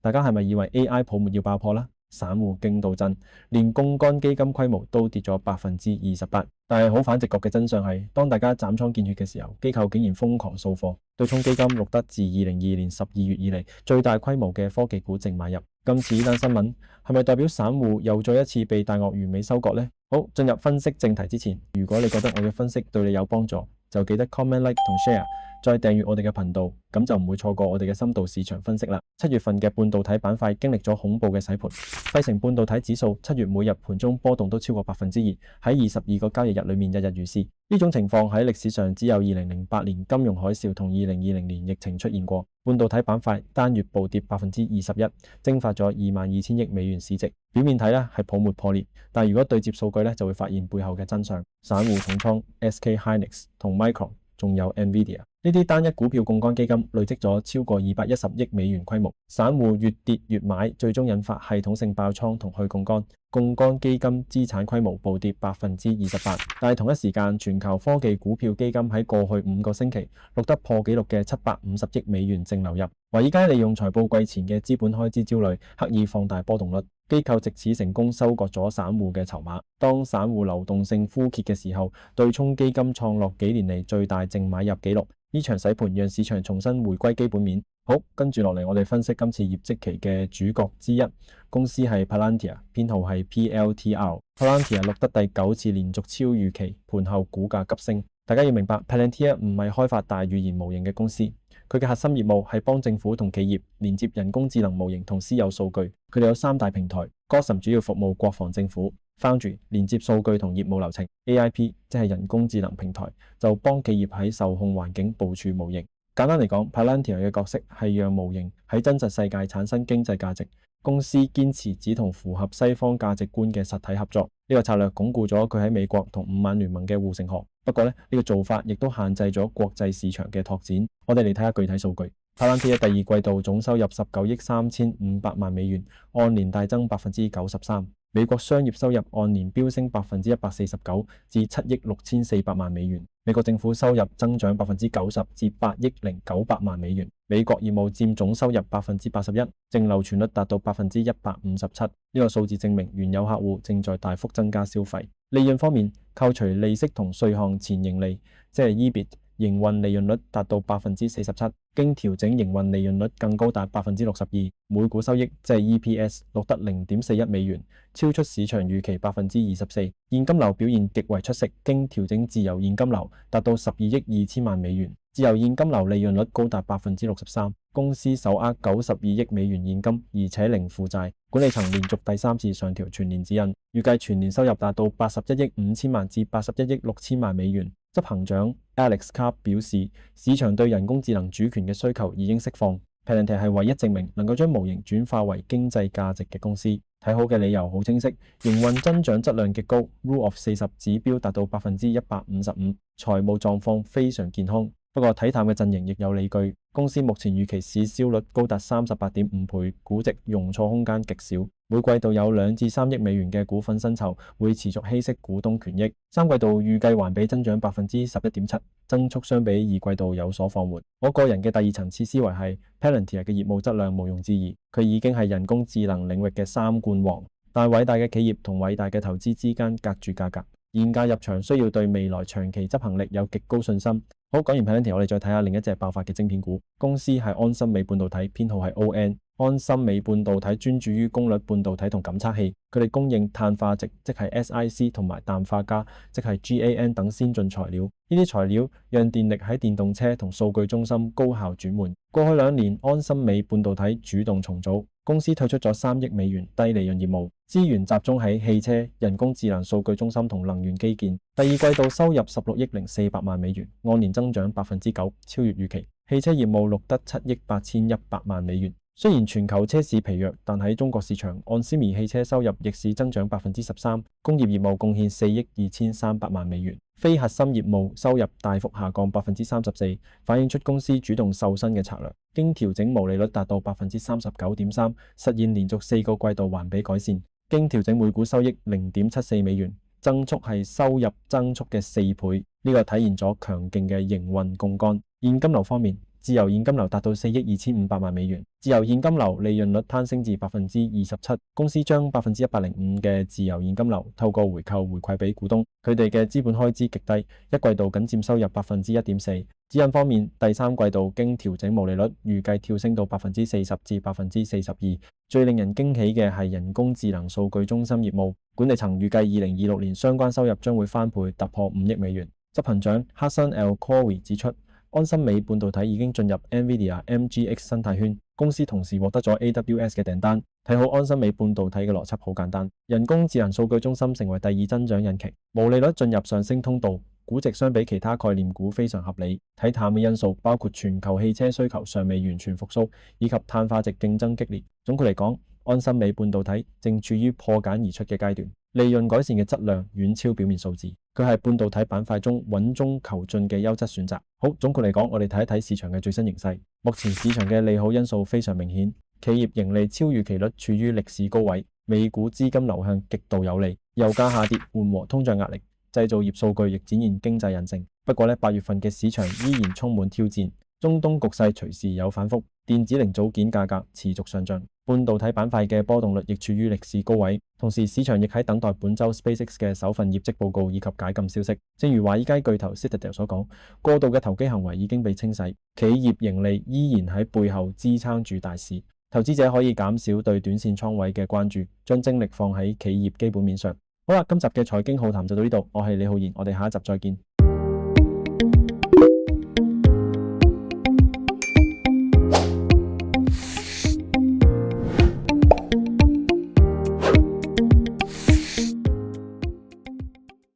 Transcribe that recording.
大家係咪以為 AI 泡沫要爆破啦？散戶驚到震，連槓桿基金規模都跌咗28%。但係好反直覺嘅真相係，當大家斬倉見血嘅時候，機構竟然瘋狂掃貨，對沖基金錄得自2022年12月以嚟最大規模嘅科技股淨買入。今次呢單新聞係咪代表散戶又再一次被大鱷完美收割呢？好，進入分析正題之前，如果你覺得我嘅分析對你有幫助，就記得 comment、like 同 share， 再訂閱我哋嘅頻道，咁就唔會錯過我哋嘅深度市場分析啦。7月份嘅半導體板塊經歷咗恐怖嘅洗盤，費城半導體指數7月每日盤中波動都超過2%，喺22個交易日裏面日日如是。呢種情況喺歷史上只有2008年金融海嘯同2020年疫情出現過。半導體板塊單月暴跌21%，蒸發咗22,000億美元市值。表面睇咧係泡沫破裂，但如果對接數據咧，就會發現背後嘅真相。散戶重倉 SK Hynix 同 Micron， 仲有 Nvidia 呢啲單一股票槓桿基金累積咗超過210億美元規模。散戶越跌越買，最終引發系統性爆倉同去槓桿。槓桿基金資產規模暴跌28%，但係同一時間，全球科技股票基金喺過去5個星期錄得破紀錄嘅750億美元淨流入。華爾街利用財報季前嘅資本開支焦慮，刻意放大波動率，機構藉此成功收割咗散戶嘅籌碼。當散戶流動性枯竭嘅時候，對沖基金創落幾年嚟最大淨買入紀錄。呢場洗盤讓市場重新回歸基本面。好，跟住落嚟，我哋分析今次業績期嘅主角之一，公司係 Palantir， 編號係 PLTR。Palantir 錄得第9次連續超預期，盤後股價急升。大家要明白 ，Palantir 唔係開發大語言模型嘅公司，佢嘅核心業務係幫政府同企業連接人工智能模型同私有數據。佢哋有3大平台 ，Gotham 主要服務國防政府 ，Foundry 連接數據同業務流程 ，AIP 即係人工智能平台，就幫企業喺受控環境部署模型。簡單嚟講 ，Palantir 嘅角色係讓模型喺真實世界產生經濟價值。公司堅持只同符合西方價值觀嘅實體合作，呢個策略鞏固咗佢喺美國同5眼聯盟嘅護城河。不過呢個做法亦都限制咗國際市場嘅拓展。我哋嚟睇下具體數據。Palantir 第2季度總收入19億3500萬美元，按年大增93%。美國商業收入按年飆升149%至7億6400萬美元。美國政府收入增長90%至8億0900萬美元。美國業務佔總收入81%，淨流存率達到157%。呢個數字證明原有客戶正在大幅增加消費。利潤方面，扣除利息同稅項前盈利，即係 EBIT， 營運利潤率達到47%，經調整營運利潤率更高達62%。每股收益即係 EPS 錄得0.41美元，超出市場預期24%。現金流表現極為出色，經調整自由現金流達到12億2千萬美元，自由現金流利潤率高達63%。公司手握92億美元現金，而且零負債。管理層連續第3次上調全年指引，預計全年收入達到81億5千萬至81億6千萬美元。執行長 Alex Karp 表示，市場對人工智能主權嘅需求已經釋放。Palantir 係唯一證明能夠將模型轉化為經濟價值嘅公司。睇好嘅理由好清晰，營運增長質量極高 ，Rule of 40指標達到155%，財務狀況非常健康。不過睇淡嘅陣營亦有理據，公司目前預期市銷率高達38.5倍，估值容錯空間極少。每季度有2至3億美元嘅股份薪酬會持續稀釋股東權益。3季度預計環比增長11.7%，增速相比2季度有所放緩。我個人嘅第二層次思維係 Palantir 嘅業務質量毋庸置疑，佢已經係人工智能領域嘅3冠王。但偉大嘅企業同偉大嘅投資之間隔住價格，現價入場需要對未來長期執行力有極高信心。好，講完 Palantir， 我哋再睇下另一隻爆發嘅晶片股，公司係安森美半導體，編號係 ON。安森美半導體專注於功率半導體同感測器，佢哋供應碳化矽，即係 SiC 同埋氮化鎵，即係 GaN 等先進材料。呢啲材料讓電力喺電動車同數據中心高效轉換。過去2年，安森美半導體主動重組，公司退出咗3億美元低利潤業務，資源集中喺汽車、人工智能數據中心同能源基建。第2季度收入16億0400萬美元，按年增長9%，超越預期。汽車業務錄得7億8100萬美元。雖然全球車市疲弱，但喺中國市場，安思美汽車收入逆市增長13%，工業業務貢獻4億2300萬美元。非核心業務收入大幅下降34%，反映出公司主動瘦身嘅策略。經調整毛利率達到39.3%，實現連續4個季度環比改善。經調整每股收益0.74美元，增速係收入增速嘅4倍。呢個體現咗強勁嘅營運槓桿。現金流方面，自由現金流達到4億2500萬美元，自由現金流利潤率攀升至27%，公司將105%嘅自由現金流透過回購回饋俾股東，佢哋嘅資本開支極低，一季度僅佔收入1.4%。指引方面，第三季度經調整毛利率預計跳升到40%至42%。最令人驚喜嘅係人工智能數據中心業務，管理層預計2026年相關收入將會翻倍，突破5億美元。執行長哈森 El-Khoury 指出，安森美半導體已經進入 NVIDIA MGX 生態圈，公司同時獲得咗 AWS 嘅訂單。睇好安森美半導體嘅邏輯好簡單，人工智能數據中心成為第二增長引擎，毛利率進入上升通道，估值相比其他概念股非常合理。睇淡嘅因素包括全球汽車需求尚未完全復甦，以及碳化矽競爭激烈。總括嚟講，安森美半導體正處於破繭而出嘅階段，利潤改善嘅質量遠超表面數字，佢係半導體板塊中穩中求進嘅優質選擇。好，總括嚟講，我哋睇一睇市場嘅最新形勢。目前市場嘅利好因素非常明顯，企業盈利超預期率處於歷史高位，美股資金流向極度有利，油價下跌緩和通脹壓力，製造業數據亦展現經濟韌性。不過8月份嘅市場依然充滿挑戰，中東局勢隨時有反覆，電子零組件價格持續上漲，半導體板塊嘅波動率亦處於歷史高位。同時市場亦喺等待本週 SpaceX 嘅首份業績報告以及解禁消息。正如華爾街巨頭 Citadel 所講，過度嘅投機行為已經被清洗，企業盈利依然喺背後支撐住大市。投資者可以減少對短線倉位嘅關注，將精力放喺企業基本面上。好啦，今集嘅財經浩談就到呢度，我係李浩然，我哋下一集再見。